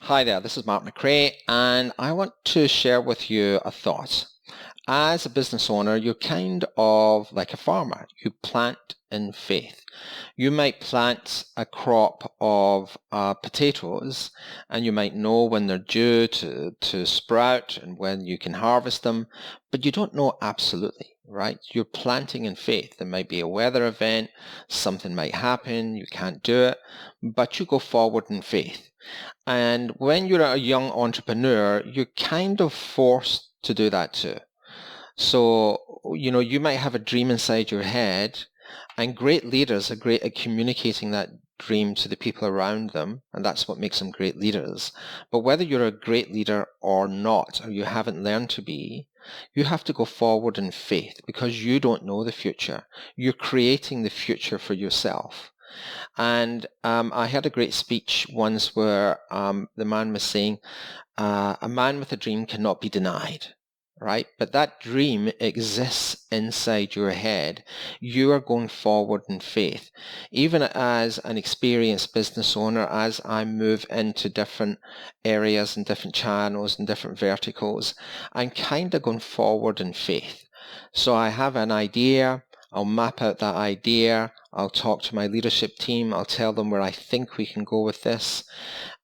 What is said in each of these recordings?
Hi there, this is McRae, and I want to share with you a thought. As a business owner, you're kind of like a farmer. You plant in faith. You might plant a crop of potatoes, and you might know when they're due to sprout and when you can harvest them, but you don't know absolutely, right? You're planting in faith. There might be a weather event, something might happen, you can't do it, but you go forward in faith. And when you're a young entrepreneur, you're kind of forced to do that too. So, you might have a dream inside your head, and great leaders are great at communicating that dream to the people around them, and that's what makes them great leaders. But whether you're a great leader or not, or you haven't learned to be, you have to go forward in faith because you don't know the future. You're creating the future for yourself. And I had a great speech once where the man was saying, a man with a dream cannot be denied, right? But that dream exists inside your head. You are going forward in faith. Even as an experienced business owner, as I move into different areas and different channels and different verticals, I'm kind of going forward in faith. So I have an idea. I'll map out that idea. I'll talk to my leadership team. I'll tell them where I think we can go with this.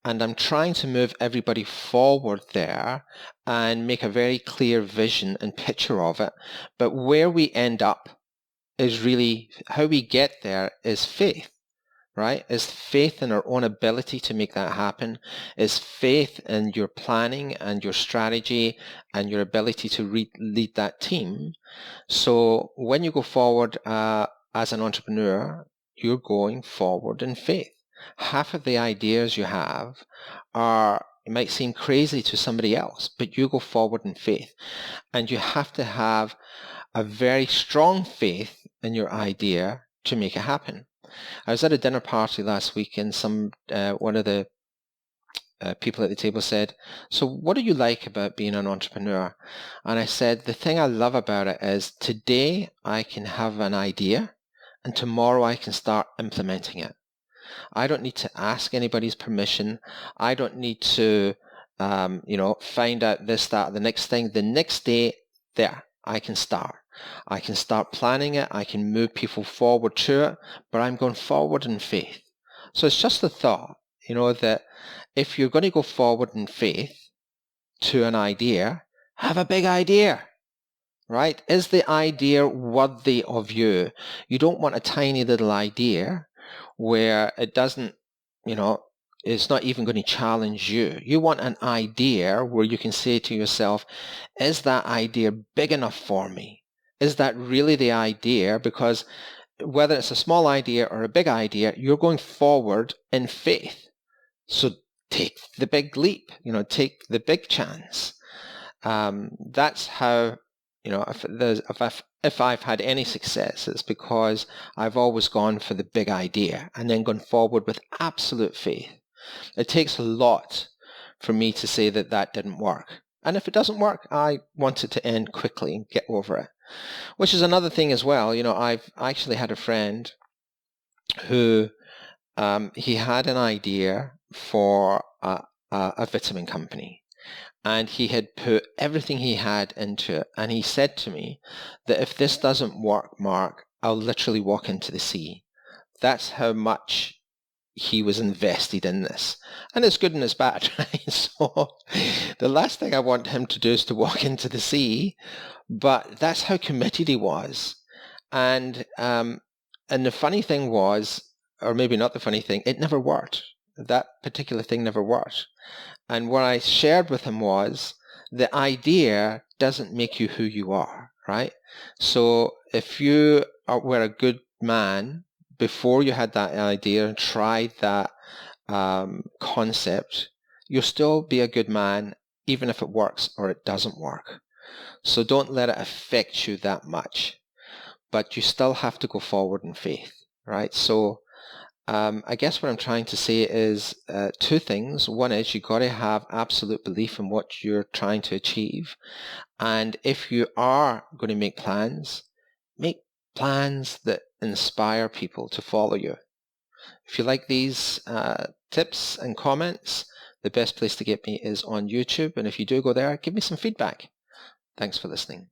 And I'm trying to move everybody forward there and make a very clear vision and picture of it. But where we end up is really how we get there is faith, right? Is faith in our own ability to make that happen, is faith in your planning and your strategy and your ability to lead that team. So when you go forward as an entrepreneur, you're going forward in faith. Half of the ideas you have it might seem crazy to somebody else, but you go forward in faith. And you have to have a very strong faith in your idea to make it happen. I was at a dinner party last week, and one of the people at the table said, "So what do you like about being an entrepreneur?" And I said, "The thing I love about it is today I can have an idea and tomorrow I can start implementing it. I don't need to ask anybody's permission. I don't need to, find out this, that, the next thing. The next day, there, I can start. I can start planning it. I can move people forward to it, but I'm going forward in faith." So it's just a thought, that if you're going to go forward in faith to an idea, have a big idea. Right? Is the idea worthy of you? You don't want a tiny little idea where it doesn't, it's not even going to challenge you. You want an idea where you can say to yourself, is that idea big enough for me? Is that really the idea? Because whether it's a small idea or a big idea, you're going forward in faith. So take the big leap, take the big chance. That's how, if I've had any success, it's because I've always gone for the big idea and then gone forward with absolute faith. It takes a lot for me to say that that didn't work. And if it doesn't work, I want it to end quickly and get over it. Which is another thing as well. I've actually had a friend who he had an idea for a vitamin company. And he had put everything he had into it. And he said to me that if this doesn't work, Mark, I'll literally walk into the sea. That's how much he was invested in this. And it's good and it's bad, right? So the last thing I want him to do is to walk into the sea, but that's how committed he was. And the funny thing was, or maybe not the funny thing, it never worked. That particular thing never worked. And what I shared with him was the idea doesn't make you who you are, right? So if you were a good man before you had that idea and tried that concept, you'll still be a good man even if it works or it doesn't work. So don't let it affect you that much. But you still have to go forward in faith, right? So I guess what I'm trying to say is two things. One is you got to have absolute belief in what you're trying to achieve. And if you are going to make plans that inspire people to follow you. If you like these tips and comments, the best place to get me is on YouTube. And if you do go there, give me some feedback. Thanks for listening.